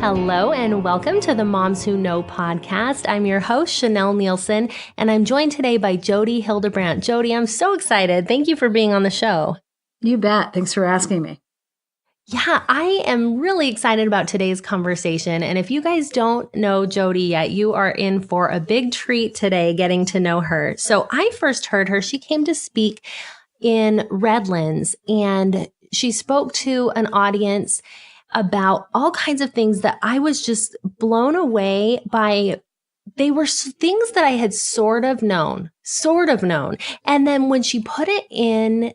Hello and welcome to the Moms Who Know podcast. I'm your host, Chanel Nielsen, and I'm joined today by Jodi Hildebrant. Jodi, I'm so excited. Thank you for being on the show. You bet. Thanks for asking me. Yeah, I am really excited about today's conversation. And if you guys don't know Jodi yet, you are in for a big treat today getting to know her. So I first heard her. She came to speak in Redlands, and she spoke to an audience about all kinds of things that I was just blown away by. They were things that I had sort of known. And then when she put it in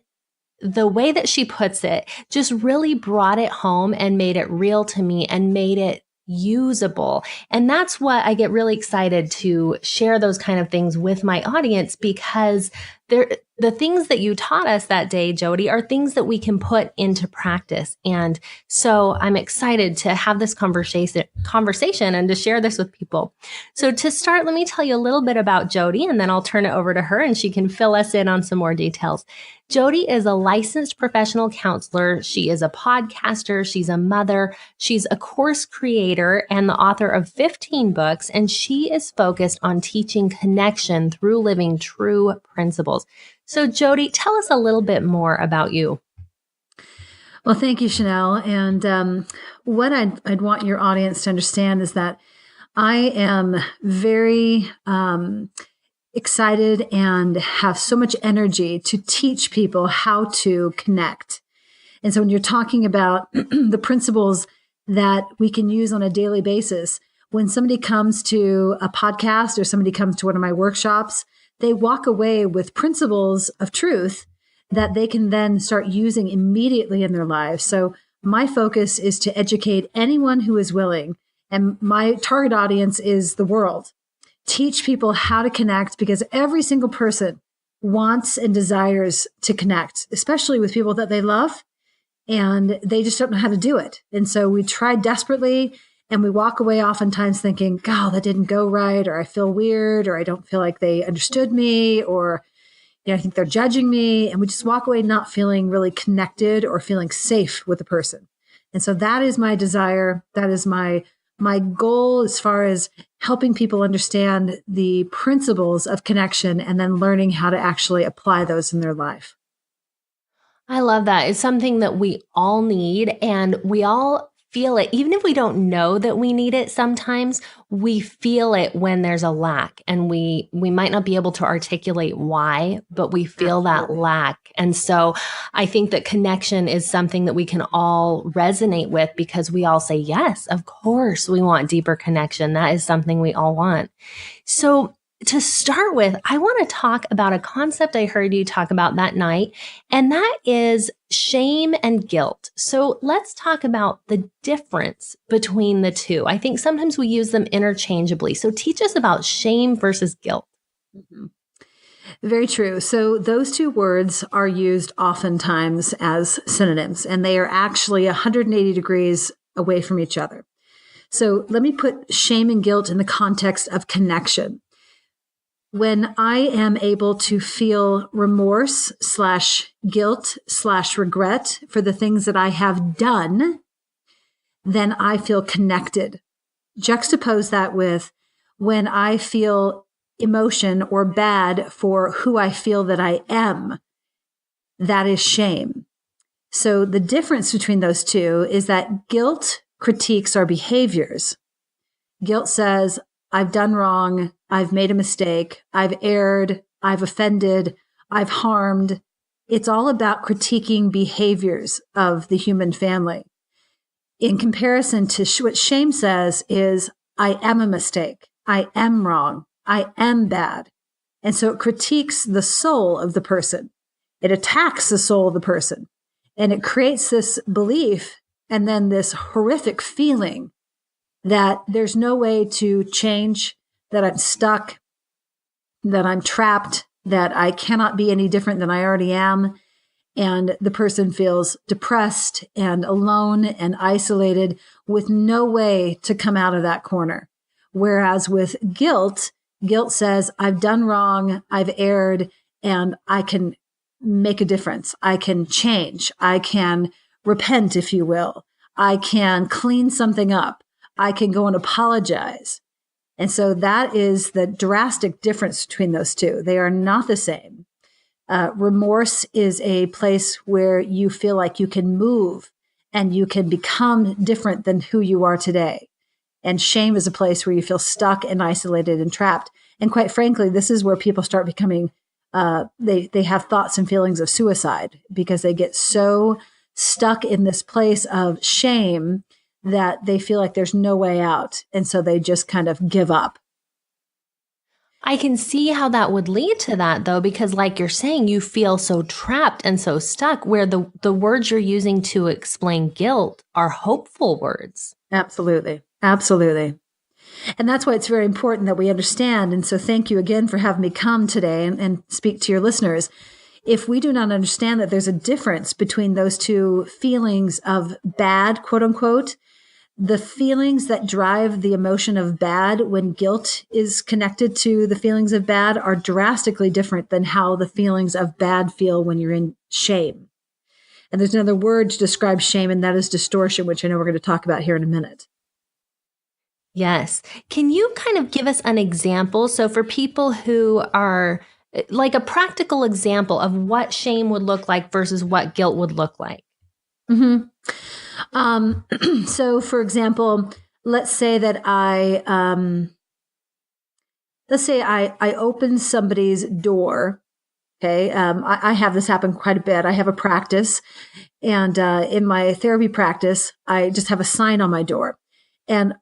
the way that she puts it, just really brought it home and made it real to me and made it usable. And that's what I get really excited to share those kind of things with my audience, because the things that you taught us that day, Jodi, are things that we can put into practice. And so I'm excited to have this conversation and to share this with people. So to start, let me tell you a little bit about Jodi, and then I'll turn it over to her and she can fill us in on some more details. Jodi is a licensed professional counselor. She is a podcaster. She's a mother. She's a course creator and the author of 15 books. And she is focused on teaching connection through living true principles. So Jodi, tell us a little bit more about you. Well, thank you, Chanel. And what I'd want your audience to understand is that I am very excited and have so much energy to teach people how to connect. And so when you're talking about the principles that we can use on a daily basis, when somebody comes to a podcast or somebody comes to one of my workshops, they walk away with principles of truth that they can then start using immediately in their lives. So my focus is to educate anyone who is willing. And my target audience is the world. Teach people how to connect, because every single person wants and desires to connect, especially with people that they love, and they just don't know how to do it. And so we try desperately, and we walk away oftentimes thinking, God, that didn't go right, or I feel weird, or I don't feel like they understood me, or I think they're judging me. And we just walk away not feeling really connected or feeling safe with the person. And so that is my desire. That is my goal as far as helping people understand the principles of connection and then learning how to actually apply those in their life. I love that. It's something that we all need, and we all feel it. Even if we don't know that we need it, sometimes we feel it when there's a lack, and we might not be able to articulate why, but we feel that lack. And so I think that connection is something that we can all resonate with, because we all say, yes, of course, we want deeper connection. That is something we all want. So to start with, I want to talk about a concept I heard you talk about that night, and that is shame and guilt. So let's talk about the difference between the two. I think sometimes we use them interchangeably. So teach us about shame versus guilt. Mm-hmm. Very true. So those two words are used oftentimes as synonyms, and they are actually 180 degrees away from each other. So let me put shame and guilt in the context of connection. When I am able to feel remorse / guilt / regret for the things that I have done, then I feel connected. Juxtapose that with when I feel emotion or bad for who I feel that I am, that is shame. So the difference between those two is that guilt critiques our behaviors. Guilt says, I've done wrong, I've made a mistake, I've erred, I've offended, I've harmed. It's all about critiquing behaviors of the human family. In comparison to what shame says is, I am a mistake, I am wrong, I am bad. And so it critiques the soul of the person. It attacks the soul of the person. And it creates this belief and then this horrific feeling that there's no way to change, that I'm stuck, that I'm trapped, that I cannot be any different than I already am. And the person feels depressed and alone and isolated with no way to come out of that corner. Whereas with guilt says, I've done wrong, I've erred, and I can make a difference. I can change. I can repent, if you will. I can clean something up. I can go and apologize. And so that is the drastic difference between those two. They are not the same. Remorse is a place where you feel like you can move and you can become different than who you are today. And shame is a place where you feel stuck and isolated and trapped. And quite frankly, this is where people start becoming, they have thoughts and feelings of suicide because they get so stuck in this place of shame that they feel like there's no way out. And so they just kind of give up. I can see how that would lead to that, though, because like you're saying, you feel so trapped and so stuck, where the words you're using to explain guilt are hopeful words. Absolutely. Absolutely. And that's why it's very important that we understand. And so thank you again for having me come today and speak to your listeners. If we do not understand that there's a difference between those two feelings of bad, quote unquote, the feelings that drive the emotion of bad when guilt is connected to the feelings of bad are drastically different than how the feelings of bad feel when you're in shame. And there's another word to describe shame, and that is distortion, which I know we're going to talk about here in a minute. Yes. Can you kind of give us an example? So for people who are like a practical example of what shame would look like versus what guilt would look like. Mm-hmm. So for example, let's say that I open somebody's door. Okay. I have this happen quite a bit. I have a practice, and in my therapy practice, I just have a sign on my door, and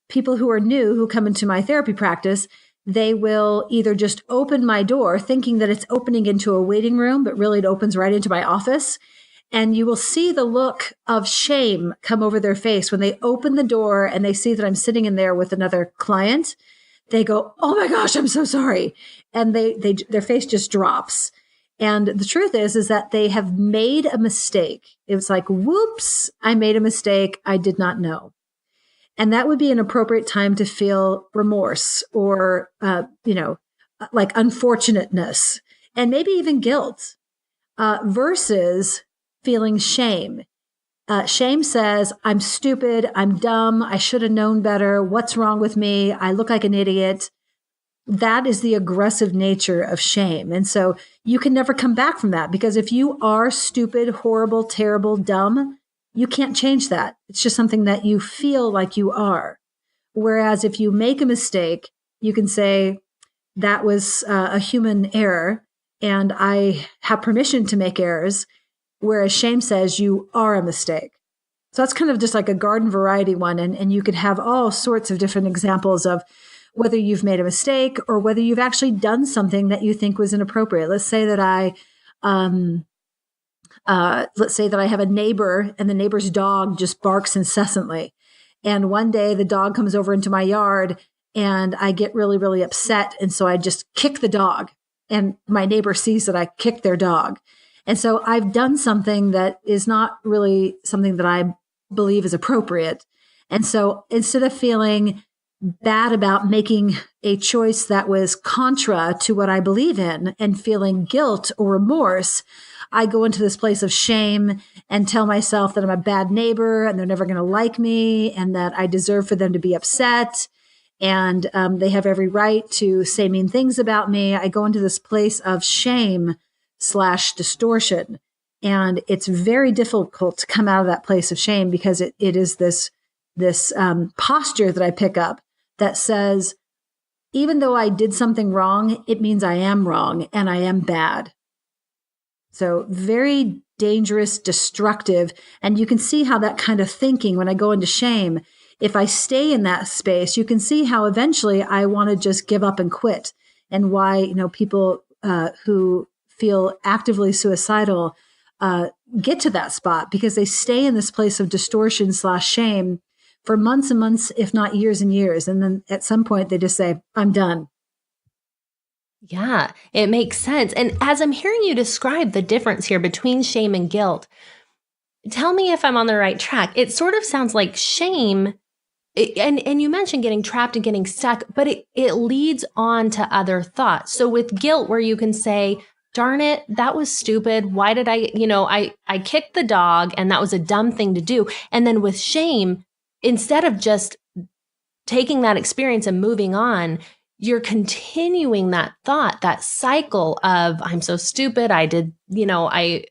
people who are new, who come into my therapy practice, they will either just open my door thinking that it's opening into a waiting room, but really it opens right into my office. And you will see the look of shame come over their face when they open the door and they see that I'm sitting in there with another client. They go, "Oh my gosh, I'm so sorry." And their face just drops. And the truth is that they have made a mistake. It was like, whoops, I made a mistake. I did not know. And that would be an appropriate time to feel remorse or, like unfortunateness and maybe even guilt, versus feeling shame. Shame says, I'm stupid. I'm dumb. I should have known better. What's wrong with me? I look like an idiot. That is the aggressive nature of shame. And so you can never come back from that, because if you are stupid, horrible, terrible, dumb, you can't change that. It's just something that you feel like you are. Whereas if you make a mistake, you can say, that was a human error, and I have permission to make errors. Whereas shame says you are a mistake. So that's kind of just like a garden variety one. And you could have all sorts of different examples of whether you've made a mistake or whether you've actually done something that you think was inappropriate. Let's say that I have a neighbor, and the neighbor's dog just barks incessantly. And one day the dog comes over into my yard and I get really, really upset. And so I just kick the dog, and my neighbor sees that I kicked their dog. And so I've done something that is not really something that I believe is appropriate. And so instead of feeling bad about making a choice that was contra to what I believe in and feeling guilt or remorse, I go into this place of shame and tell myself that I'm a bad neighbor and they're never going to like me, and that I deserve for them to be upset, and they have every right to say mean things about me. I go into this place of shame / distortion. And it's very difficult to come out of that place of shame, because it is this posture that I pick up that says, even though I did something wrong, it means I am wrong and I am bad. So very dangerous, destructive. And you can see how that kind of thinking, when I go into shame, if I stay in that space, you can see how eventually I want to just give up and quit. And why, people who feel actively suicidal get to that spot, because they stay in this place of distortion / shame for months and months, if not years and years. And then at some point they just say, I'm done. Yeah, it makes sense. And as I'm hearing you describe the difference here between shame and guilt, tell me if I'm on the right track. It sort of sounds like shame, and you mentioned getting trapped and getting stuck, but it leads on to other thoughts. So with guilt, where you can say, darn it, that was stupid. Why did I kicked the dog, and that was a dumb thing to do. And then with shame, instead of just taking that experience and moving on, you're continuing that thought, that cycle of, I'm so stupid. I did, I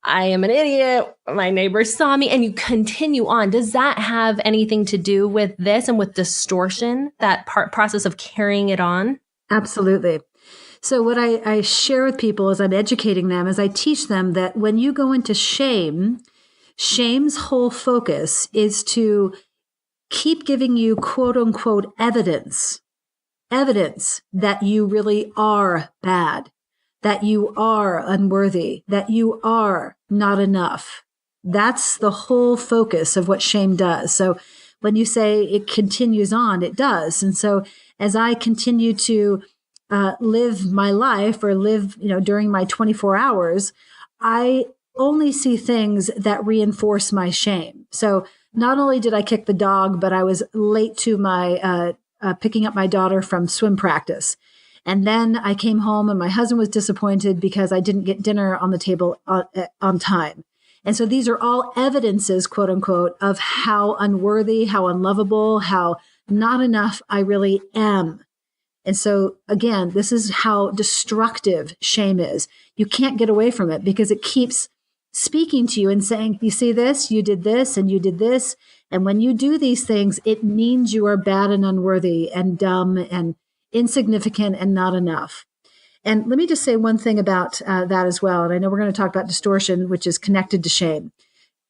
am an idiot. My neighbor saw me, and you continue on. Does that have anything to do with this and with distortion, that process of carrying it on? Absolutely. So what I share with people as I'm educating them, is I teach them that when you go into shame, shame's whole focus is to keep giving you quote unquote evidence that you really are bad, that you are unworthy, that you are not enough. That's the whole focus of what shame does. So when you say it continues on, it does. And so as I continue to live my life, or live, during my 24 hours, I only see things that reinforce my shame. So not only did I kick the dog, but I was late to my picking up my daughter from swim practice. And then I came home and my husband was disappointed because I didn't get dinner on the table on time. And so these are all evidences, quote unquote, of how unworthy, how unlovable, how not enough I really am. And so again, this is how destructive shame is. You can't get away from it because it keeps speaking to you and saying, you see this, you did this, and you did this. And when you do these things, it means you are bad and unworthy and dumb and insignificant and not enough. And let me just say one thing about that as well. And I know we're going to talk about distortion, which is connected to shame.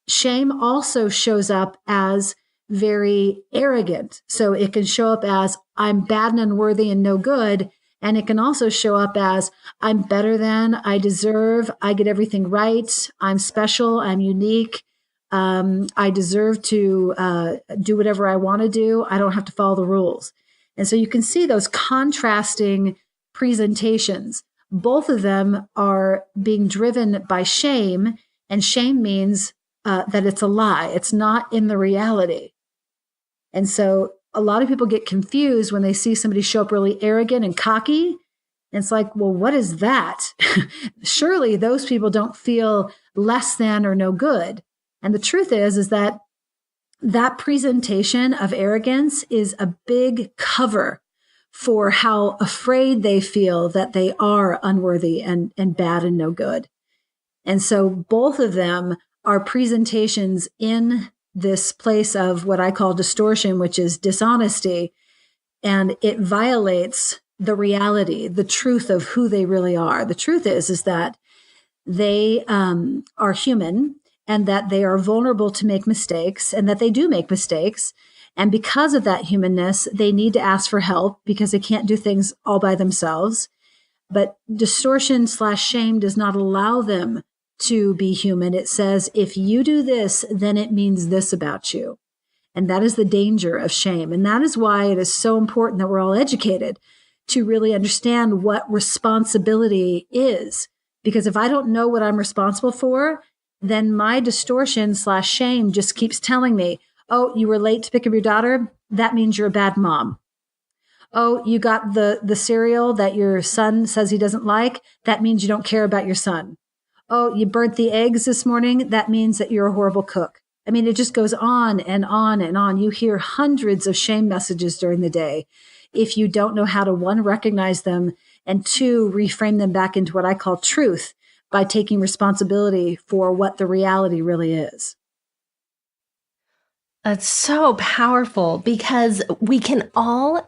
Shame also shows up as very arrogant. So it can show up as, I'm bad and unworthy and no good. And it can also show up as, I'm better than, I deserve, I get everything right, I'm special, I'm unique, I deserve to do whatever I want to do, I don't have to follow the rules. And so you can see those contrasting presentations. Both of them are being driven by shame, and shame means that it's a lie. It's not in the reality. And so a lot of people get confused when they see somebody show up really arrogant and cocky. And it's like, well, what is that? Surely those people don't feel less than or no good. And the truth is that presentation of arrogance is a big cover for how afraid they feel that they are unworthy and bad and no good. And so both of them are presentations in this place of what I call distortion, which is dishonesty. And it violates the reality, the truth of who they really are. The truth is that they are human, and that they are vulnerable to make mistakes, and that they do make mistakes. And because of that humanness, they need to ask for help because they can't do things all by themselves. But distortion/shame does not allow them to be human. It says, if you do this, then it means this about you. And that is the danger of shame. And that is why it is so important that we're all educated to really understand what responsibility is. Because if I don't know what I'm responsible for, then my distortion/shame just keeps telling me, oh, you were late to pick up your daughter? That means you're a bad mom. Oh, you got the cereal that your son says he doesn't like? That means you don't care about your son. Oh, you burnt the eggs this morning? That means that you're a horrible cook. I mean, it just goes on and on and on. You hear hundreds of shame messages during the day if you don't know how to, one, recognize them, and two, reframe them back into what I call truth by taking responsibility for what the reality really is. That's so powerful, because we can all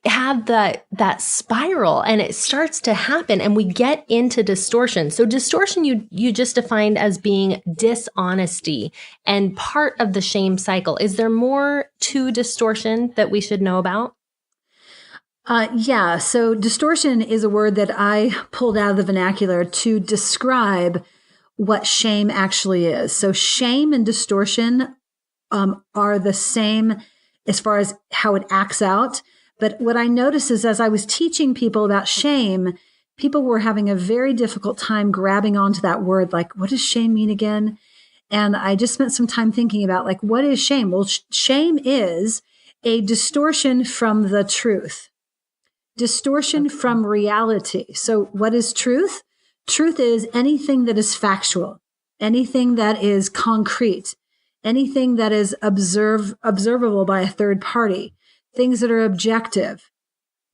have that spiral, and it starts to happen, and we get into distortion. So distortion, you just defined as being dishonesty and part of the shame cycle. Is there more to distortion that we should know about? Yeah. So distortion is a word that I pulled out of the vernacular to describe what shame actually is. So shame and distortion are the same as far as how it acts out. But what I noticed is, as I was teaching people about shame, people were having a very difficult time grabbing onto that word. Like, what does shame mean again? And I just spent some time thinking about, like, what is shame? Well, shame is a distortion from the truth. Distortion from reality. So what is truth? Truth is anything that is factual, anything that is concrete, anything that is observable by a third party. things that are objective,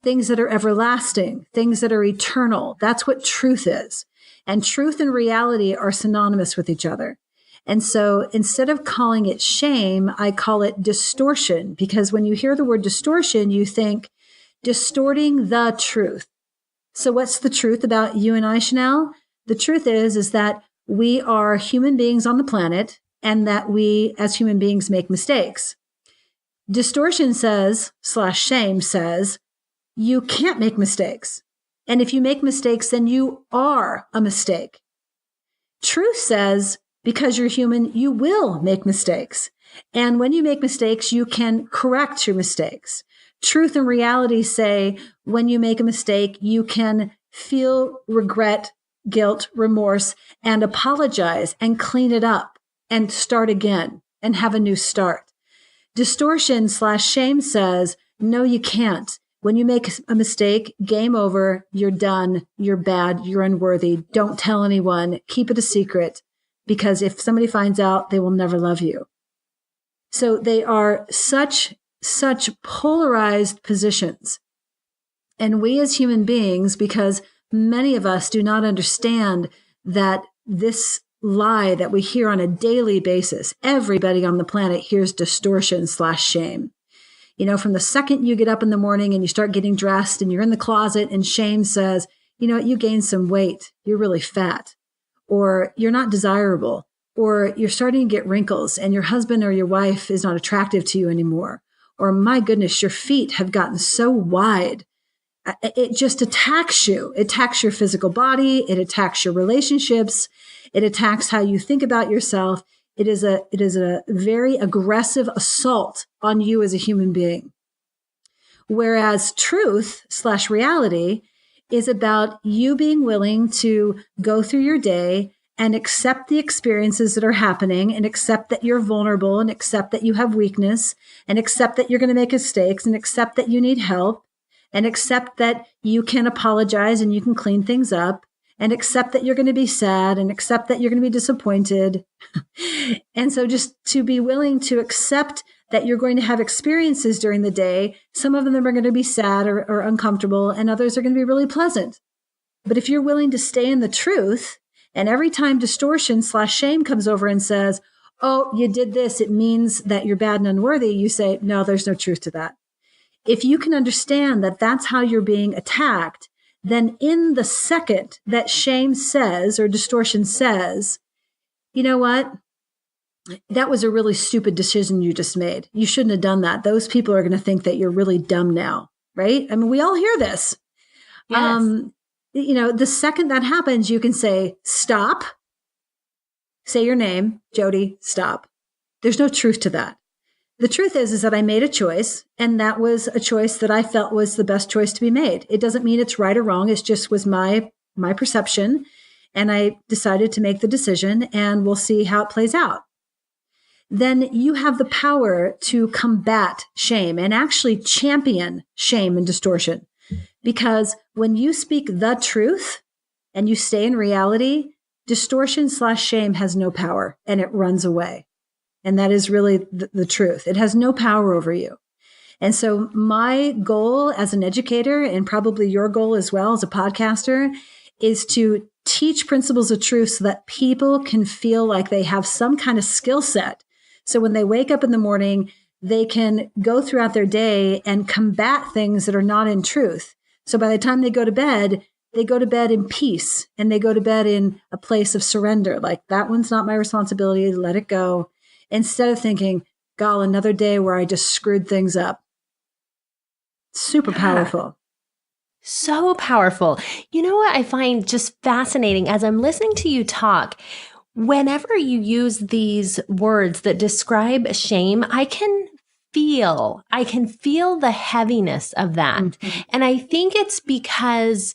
things that are everlasting, things that are eternal. That's what truth is. And truth and reality are synonymous with each other. And so instead of calling it shame, I call it distortion, because when you hear the word distortion, you think distorting the truth. So what's the truth about you and I, Chanel? The truth is that we are human beings on the planet and that we as human beings make mistakes. Distortion says, /shame says, you can't make mistakes. And if you make mistakes, then you are a mistake. Truth says, because you're human, you will make mistakes. And when you make mistakes, you can correct your mistakes. Truth and reality say, when you make a mistake, you can feel regret, guilt, remorse, and apologize and clean it up and start again and have a new start. Distortion /shame says, no, you can't. When you make a mistake, game over, you're done, you're bad, you're unworthy. Don't tell anyone, keep it a secret, because if somebody finds out, they will never love you. So they are such polarized positions. And we as human beings, because many of us do not understand that this lie that we hear on a daily basis, everybody on the planet hears distortion /shame. You know, from the second you get up in the morning and you start getting dressed and you're in the closet and shame says, you know what, you gained some weight, you're really fat, or you're not desirable, or you're starting to get wrinkles and your husband or your wife is not attractive to you anymore, or my goodness, your feet have gotten so wide. It just attacks you. It attacks your physical body. It attacks your relationships. It attacks how you think about yourself. It is a very aggressive assault on you as a human being. Whereas truth /reality is about you being willing to go through your day and accept the experiences that are happening and accept that you're vulnerable and accept that you have weakness and accept that you're going to make mistakes and accept that you need help and accept that you can apologize and you can clean things up and accept that you're going to be sad and accept that you're going to be disappointed. And so just to be willing to accept that you're going to have experiences during the day. Some of them are going to be sad or uncomfortable, and others are going to be really pleasant. But if you're willing to stay in the truth, and every time distortion /shame comes over and says, oh, you did this, it means that you're bad and unworthy, you say, no, there's no truth to that. If you can understand that that's how you're being attacked, then in the second that shame says or distortion says, you know what? That was a really stupid decision you just made. You shouldn't have done that. Those people are going to think that you're really dumb now, right? I mean, we all hear this. Yes. The second that happens, you can say, stop. Say your name, Jodi, stop. There's no truth to that. The truth is that I made a choice, and that was a choice that I felt was the best choice to be made. It doesn't mean it's right or wrong. It just was my perception, and I decided to make the decision, and we'll see how it plays out. Then you have the power to combat shame and actually champion shame and distortion. Because when you speak the truth and you stay in reality, distortion /shame has no power and it runs away. And that is really the truth. It has no power over you. And so my goal as an educator, and probably your goal as well as a podcaster, is to teach principles of truth so that people can feel like they have some kind of skill set. So when they wake up in the morning, they can go throughout their day and combat things that are not in truth. So by the time they go to bed in peace, and they go to bed in a place of surrender. Like, that one's not my responsibility. Let it go. Instead of thinking, God, another day where I just screwed things up. Super powerful. So powerful. You know what I find just fascinating as I'm listening to you talk? Whenever you use these words that describe shame, I can feel the heaviness of that. Mm-hmm. And I think it's because,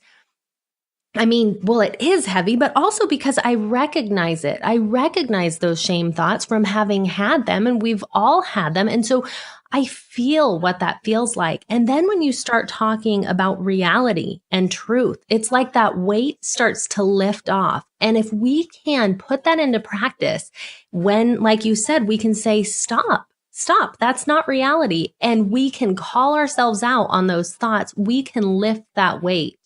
it is heavy, but also because I recognize it. I recognize those shame thoughts from having had them, and we've all had them. And so I feel what that feels like. And then when you start talking about reality and truth, it's like that weight starts to lift off. And if we can put that into practice, when, like you said, we can say, stop stop, that's not reality. And we can call ourselves out on those thoughts. We can lift that weight.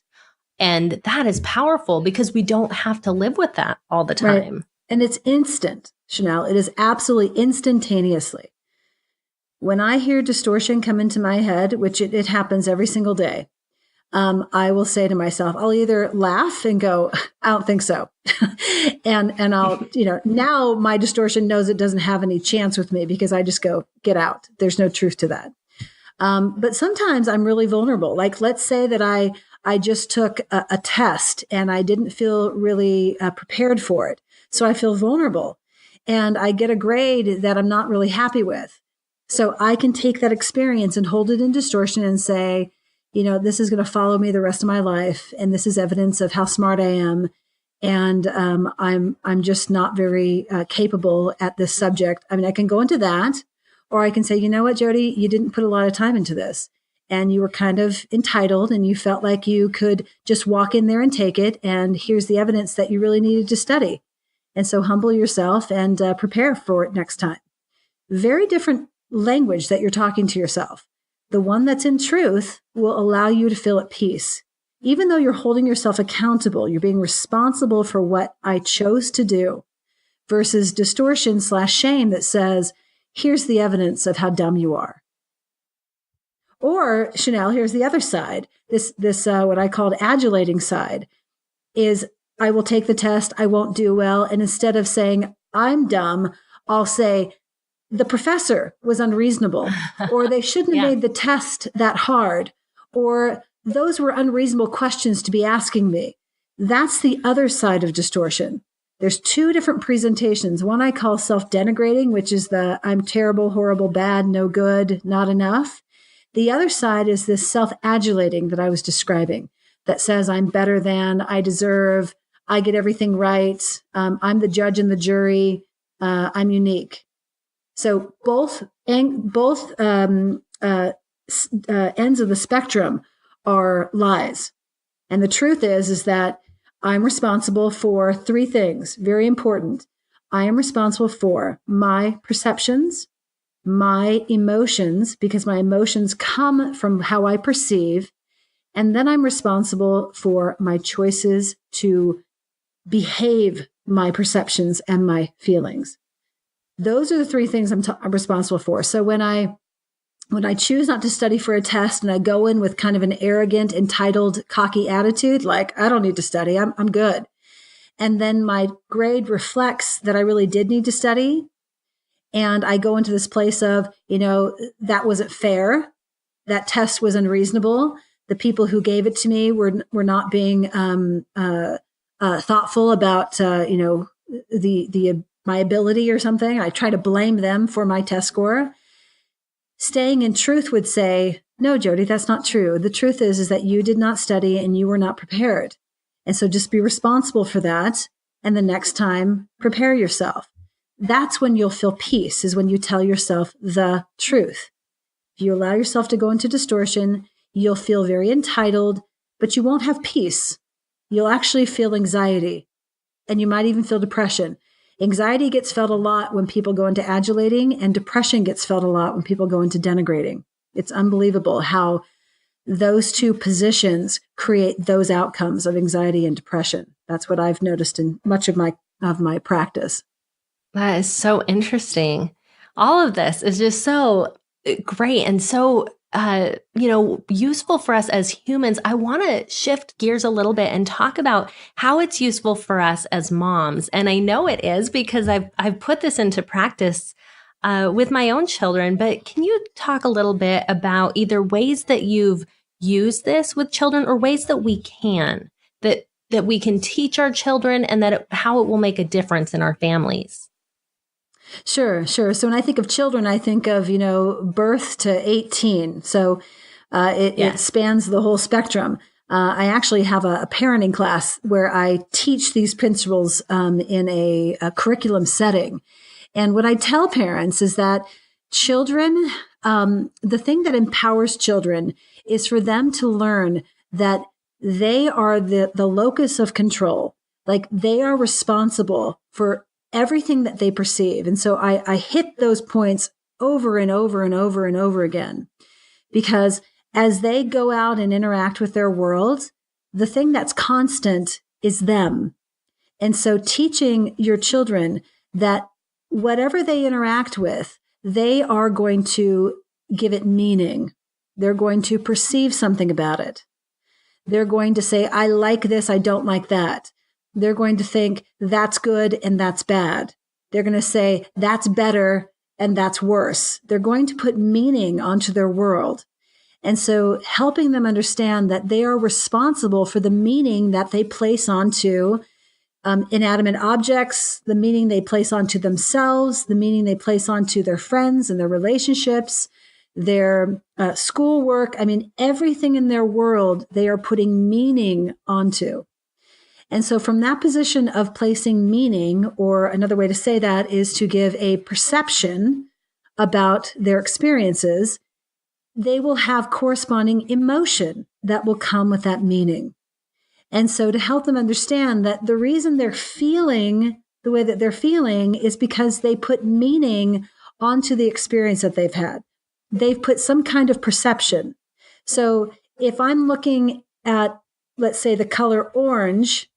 And that is powerful because we don't have to live with that all the time. Right. And it's instant, Chanel. It is absolutely instantaneously. When I hear distortion come into my head, which it happens every single day, I will say to myself, I'll either laugh and go, I don't think so. and I'll, now my distortion knows it doesn't have any chance with me because I just go, get out. There's no truth to that. But sometimes I'm really vulnerable. Like, let's say that I just took a test and I didn't feel really prepared for it. So I feel vulnerable and I get a grade that I'm not really happy with. So I can take that experience and hold it in distortion and say, this is going to follow me the rest of my life. And this is evidence of how smart I am. And I'm just not very capable at this subject. I mean, I can go into that, or I can say, you know what, Jodi, you didn't put a lot of time into this. And you were kind of entitled and you felt like you could just walk in there and take it. And here's the evidence that you really needed to study. And so humble yourself and prepare for it next time. Very different language that you're talking to yourself. The one that's in truth will allow you to feel at peace. Even though you're holding yourself accountable, you're being responsible for what I chose to do, versus distortion/shame that says, here's the evidence of how dumb you are. Or, Chanel, here's the other side. This what I called adulating side is, I will take the test, I won't do well. And instead of saying, I'm dumb, I'll say, the professor was unreasonable, or they shouldn't have made the test that hard, or those were unreasonable questions to be asking me. That's the other side of distortion. There's two different presentations. One I call self-denigrating, which is the I'm terrible, horrible, bad, no good, not enough. The other side is this self-adulating that I was describing, that says I'm better than, I deserve, I get everything right, I'm the judge and the jury, I'm unique. So both ends of the spectrum are lies. And the truth is that I'm responsible for three things, very important. I am responsible for my perceptions, my emotions, because my emotions come from how I perceive. And then I'm responsible for my choices to behave my perceptions and my feelings. Those are the three things I'm responsible for. So when I choose not to study for a test and I go in with kind of an arrogant, entitled, cocky attitude, like, I don't need to study, I'm good. And then my grade reflects that I really did need to study. And I go into this place of, that wasn't fair. That test was unreasonable. The people who gave it to me were not being thoughtful about, my ability or something. I try to blame them for my test score. Staying in truth would say, no, Jodi, that's not true. The truth is that you did not study and you were not prepared. And so just be responsible for that. And the next time, prepare yourself. That's when you'll feel peace, is when you tell yourself the truth. If you allow yourself to go into distortion, you'll feel very entitled, but you won't have peace. You'll actually feel anxiety, and you might even feel depression. Anxiety gets felt a lot when people go into adulating, and depression gets felt a lot when people go into denigrating. It's unbelievable how those two positions create those outcomes of anxiety and depression. That's what I've noticed in much of my practice. That is so interesting. All of this is just so great and so useful for us as humans. I want to shift gears a little bit and talk about how it's useful for us as moms. And I know it is because I've put this into practice with my own children. But can you talk a little bit about either ways that you've used this with children or ways that we can, that we can teach our children and how it will make a difference in our families? Sure. So when I think of children, I think of, birth to 18. So it spans the whole spectrum. I actually have a parenting class where I teach these principles in a curriculum setting. And what I tell parents is that children, the thing that empowers children is for them to learn that they are the locus of control. Like, they are responsible for everything that they perceive. And so I hit those points over and over and over and over again. Because as they go out and interact with their world, the thing that's constant is them. And so teaching your children that whatever they interact with, they are going to give it meaning. They're going to perceive something about it. They're going to say, I like this, I don't like that. They're going to think that's good and that's bad. They're going to say that's better and that's worse. They're going to put meaning onto their world. And so helping them understand that they are responsible for the meaning that they place onto inanimate objects, the meaning they place onto themselves, the meaning they place onto their friends and their relationships, their schoolwork. I mean, everything in their world, they are putting meaning onto. And so from that position of placing meaning, or another way to say that is to give a perception about their experiences, they will have corresponding emotion that will come with that meaning. And so to help them understand that the reason they're feeling the way that they're feeling is because they put meaning onto the experience that they've had. They've put some kind of perception. So if I'm looking at, let's say, the color orange,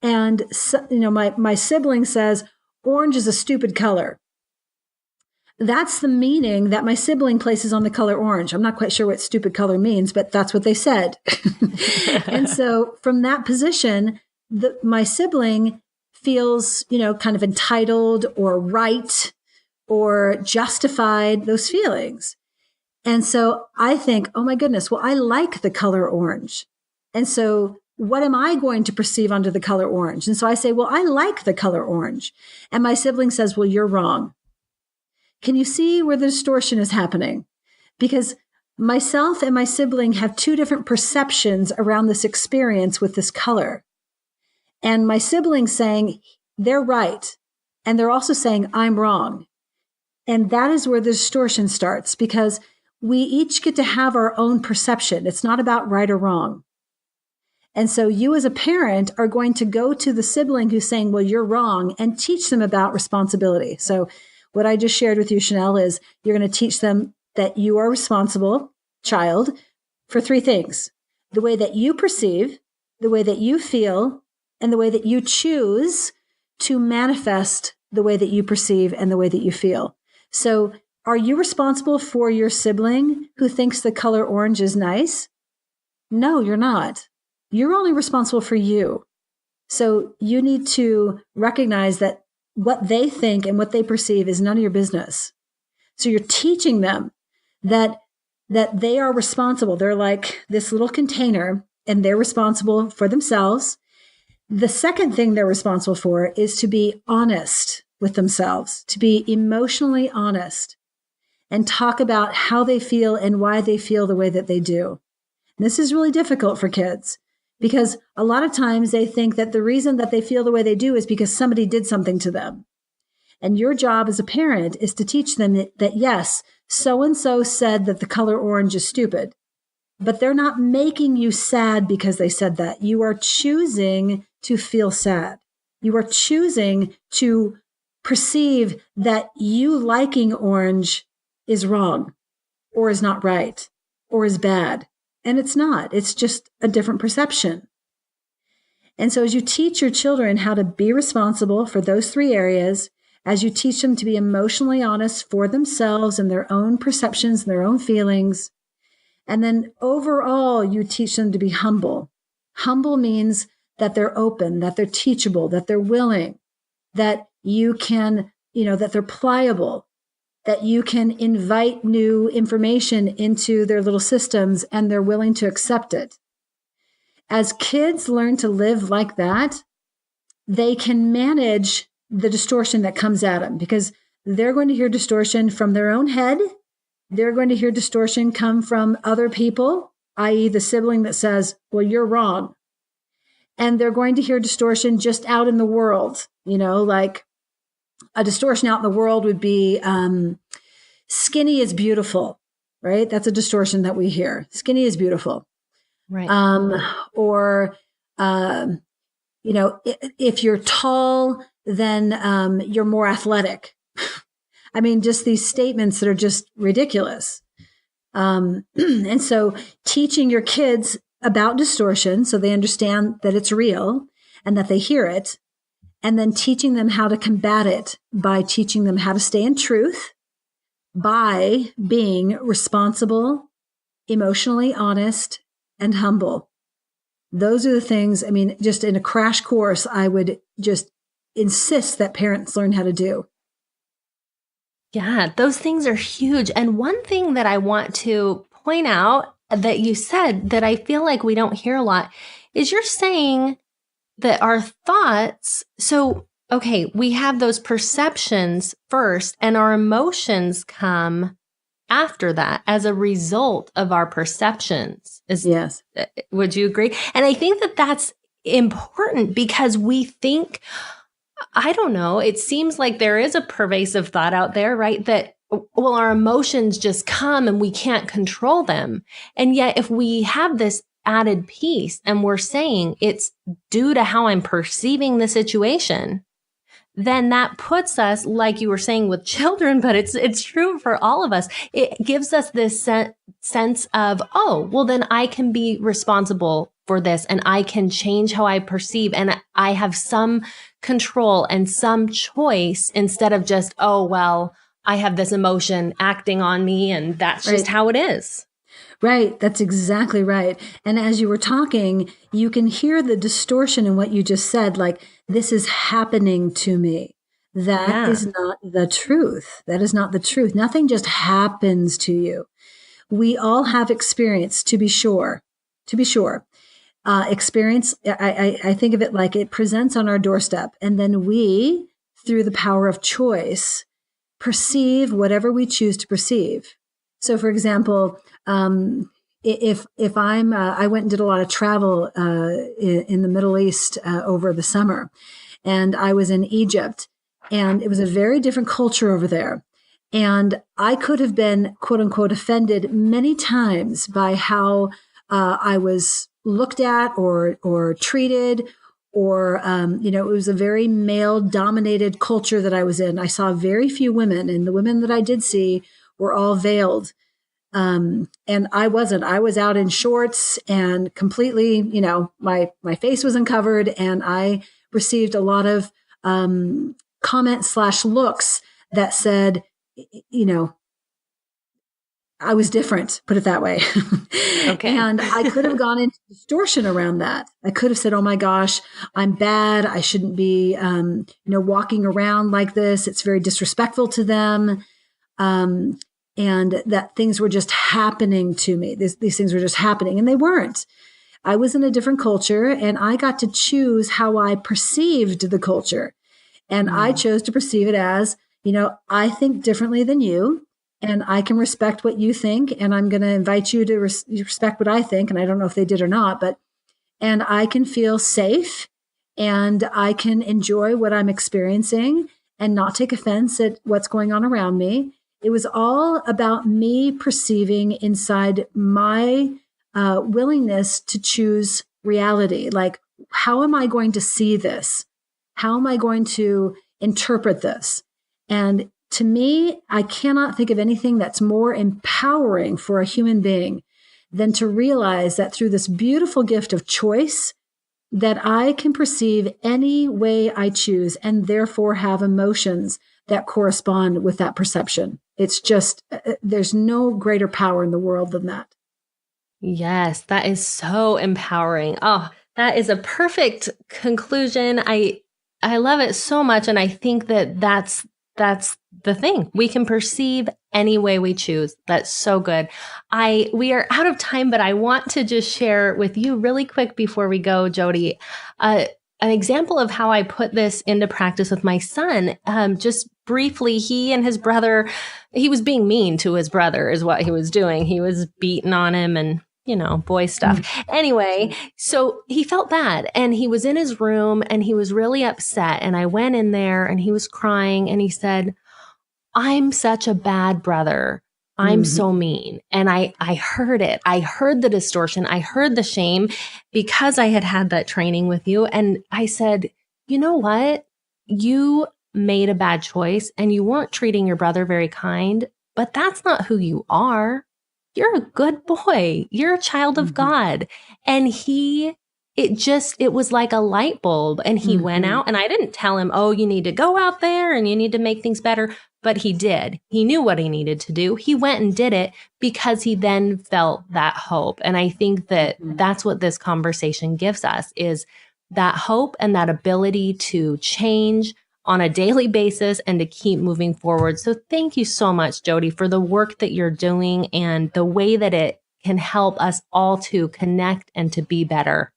and my sibling says, orange is a stupid color. That's the meaning that my sibling places on the color orange. I'm not quite sure what stupid color means, but that's what they said. And so from that position, my sibling feels, kind of entitled or right or justified those feelings. And so I think, oh my goodness, well, I like the color orange. And so what am I going to perceive under the color orange? And so I say, well, I like the color orange. And my sibling says, well, you're wrong. Can you see where the distortion is happening? Because myself and my sibling have two different perceptions around this experience with this color. And my sibling's saying they're right. And they're also saying I'm wrong. And that is where the distortion starts, because we each get to have our own perception. It's not about right or wrong. And so you as a parent are going to go to the sibling who's saying, well, you're wrong, and teach them about responsibility. So what I just shared with you, Chanel, is you're going to teach them that you are responsible, child, for three things: the way that you perceive, the way that you feel, and the way that you choose to manifest the way that you perceive and the way that you feel. So are you responsible for your sibling who thinks the color orange is nice? No, you're not. You're only responsible for you. So you need to recognize that what they think and what they perceive is none of your business. So you're teaching them that they are responsible. They're like this little container, and they're responsible for themselves. The second thing they're responsible for is to be honest with themselves, to be emotionally honest, and talk about how they feel and why they feel the way that they do. And this is really difficult for kids, because a lot of times they think that the reason that they feel the way they do is because somebody did something to them. And your job as a parent is to teach them that yes, so-and-so said that the color orange is stupid, but they're not making you sad because they said that. You are choosing to feel sad. You are choosing to perceive that you liking orange is wrong, or is not right, or is bad. And it's not. It's just a different perception. And so as you teach your children how to be responsible for those three areas, as you teach them to be emotionally honest for themselves and their own perceptions and their own feelings, and then overall you teach them to be humble. Humble means that they're open, that they're teachable, that they're willing, that you can, that they're pliable, that you can invite new information into their little systems and they're willing to accept it. As kids learn to live like that, they can manage the distortion that comes at them, because they're going to hear distortion from their own head. They're going to hear distortion come from other people, i.e. the sibling that says, well, you're wrong. And they're going to hear distortion just out in the world, like a distortion out in the world would be skinny is beautiful, right? That's a distortion that we hear. Skinny is beautiful. Right. Or, if you're tall, then you're more athletic. I mean, just these statements that are just ridiculous. And so teaching your kids about distortion so they understand that it's real and that they hear it, and then teaching them how to combat it by teaching them how to stay in truth by being responsible, emotionally honest, and humble. Those are the things, I mean, just in a crash course, I would just insist that parents learn how to do. Yeah, those things are huge. And one thing that I want to point out that you said that I feel like we don't hear a lot is you're saying that our thoughts, so, okay, we have those perceptions first and our emotions come after that as a result of our perceptions. Yes. Would you agree? And I think that that's important because we think, I don't know, it seems like there is a pervasive thought out there, right? That, well, our emotions just come and we can't control them. And yet if we have this added piece and we're saying it's due to how I'm perceiving the situation, then that puts us, like you were saying with children, but it's true for all of us. It gives us this sense of, oh, well, then I can be responsible for this and I can change how I perceive and I have some control and some choice instead of just, oh, well, I have this emotion acting on me and that's just how it is. Right. That's exactly right. And as you were talking, you can hear the distortion in what you just said, like, this is happening to me. That is not the truth. That is not the truth. Nothing just happens to you. We all have experience, to be sure. Experience, I think of it like it presents on our doorstep. And then we, through the power of choice, perceive whatever we choose to perceive. So, for example, if I'm, I went and did a lot of travel in the Middle East over the summer, and I was in Egypt, and it was a very different culture over there. And I could have been, quote unquote, offended many times by how I was looked at or treated, or, it was a very male dominated culture that I was in. I saw very few women, and the women that I did see were all veiled. And I wasn't. I was out in shorts and completely, my face was uncovered, and I received a lot of comments/looks that said, I was different, put it that way. Okay. And I could have gone into distortion around that. I could have said, oh my gosh, I'm bad. I shouldn't be, walking around like this. It's very disrespectful to them. And that things were just happening to me. These things were just happening, and they weren't. I was in a different culture, and I got to choose how I perceived the culture. And I chose to perceive it as, I think differently than you, and I can respect what you think, and I'm going to invite you to respect what I think. And I don't know if they did or not, and I can feel safe, and I can enjoy what I'm experiencing and not take offense at what's going on around me. It was all about me perceiving inside my willingness to choose reality. Like, how am I going to see this? How am I going to interpret this? And to me, I cannot think of anything that's more empowering for a human being than to realize that through this beautiful gift of choice, that I can perceive any way I choose and therefore have emotions that correspond with that perception. It's just, there's no greater power in the world than that. Yes, that is so empowering. Oh, that is a perfect conclusion. I love it so much. And I think that that's the thing. We can perceive any way we choose. That's so good. We are out of time, but I want to just share with you really quick before we go, Jodi, an example of how I put this into practice with my son. Just briefly, he and his brother, he was being mean to his brother is what he was doing. He was beating on him and, boy stuff. Anyway, so he felt bad, and he was in his room and he was really upset. And I went in there and he was crying, and he said, I'm such a bad brother. I'm so mean. And I heard it. I heard the distortion. I heard the shame because I had that training with you. And I said, you know what? You made a bad choice and you weren't treating your brother very kind, but that's not who you are. You're a good boy. You're a child of God. And it was like a light bulb. And he went out, and I didn't tell him, oh, you need to go out there and you need to make things better. But he did. He knew what he needed to do. He went and did it because he then felt that hope. And I think that that's what this conversation gives us, is that hope and that ability to change on a daily basis and to keep moving forward. So thank you so much, Jodi, for the work that you're doing and the way that it can help us all to connect and to be better.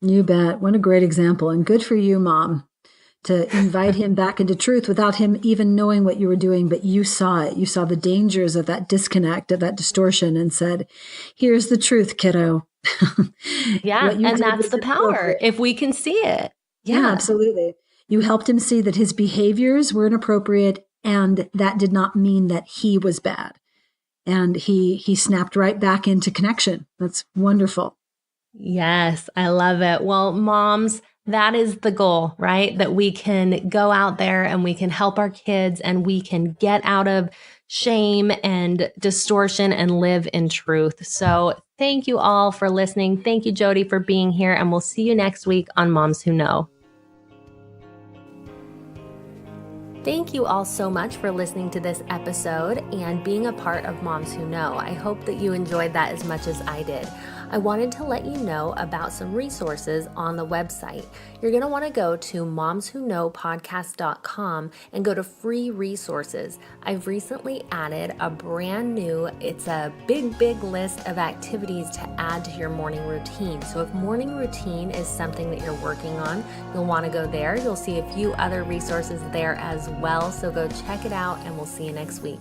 You bet. What a great example. And good for you, Mom, to invite him back into truth without him even knowing what you were doing. But you saw it. You saw the dangers of that disconnect, of that distortion, and said, here's the truth, kiddo. Yeah. And that's the power, if we can see it. Yeah, absolutely. You helped him see that his behaviors were inappropriate, and that did not mean that he was bad. And he snapped right back into connection. That's wonderful. Yes, I love it. Well, moms, that is the goal, right? That we can go out there and we can help our kids and we can get out of shame and distortion and live in truth. So thank you all for listening. Thank you, Jodi, for being here. And we'll see you next week on Moms Who Know. Thank you all so much for listening to this episode and being a part of Moms Who Know. I hope that you enjoyed that as much as I did. I wanted to let you know about some resources on the website. You're going to want to go to momswhoknowpodcast.com and go to free resources. I've recently added a brand new, it's a big list of activities to add to your morning routine. So if morning routine is something that you're working on, you'll want to go there. You'll see a few other resources there as well. So go check it out, and we'll see you next week.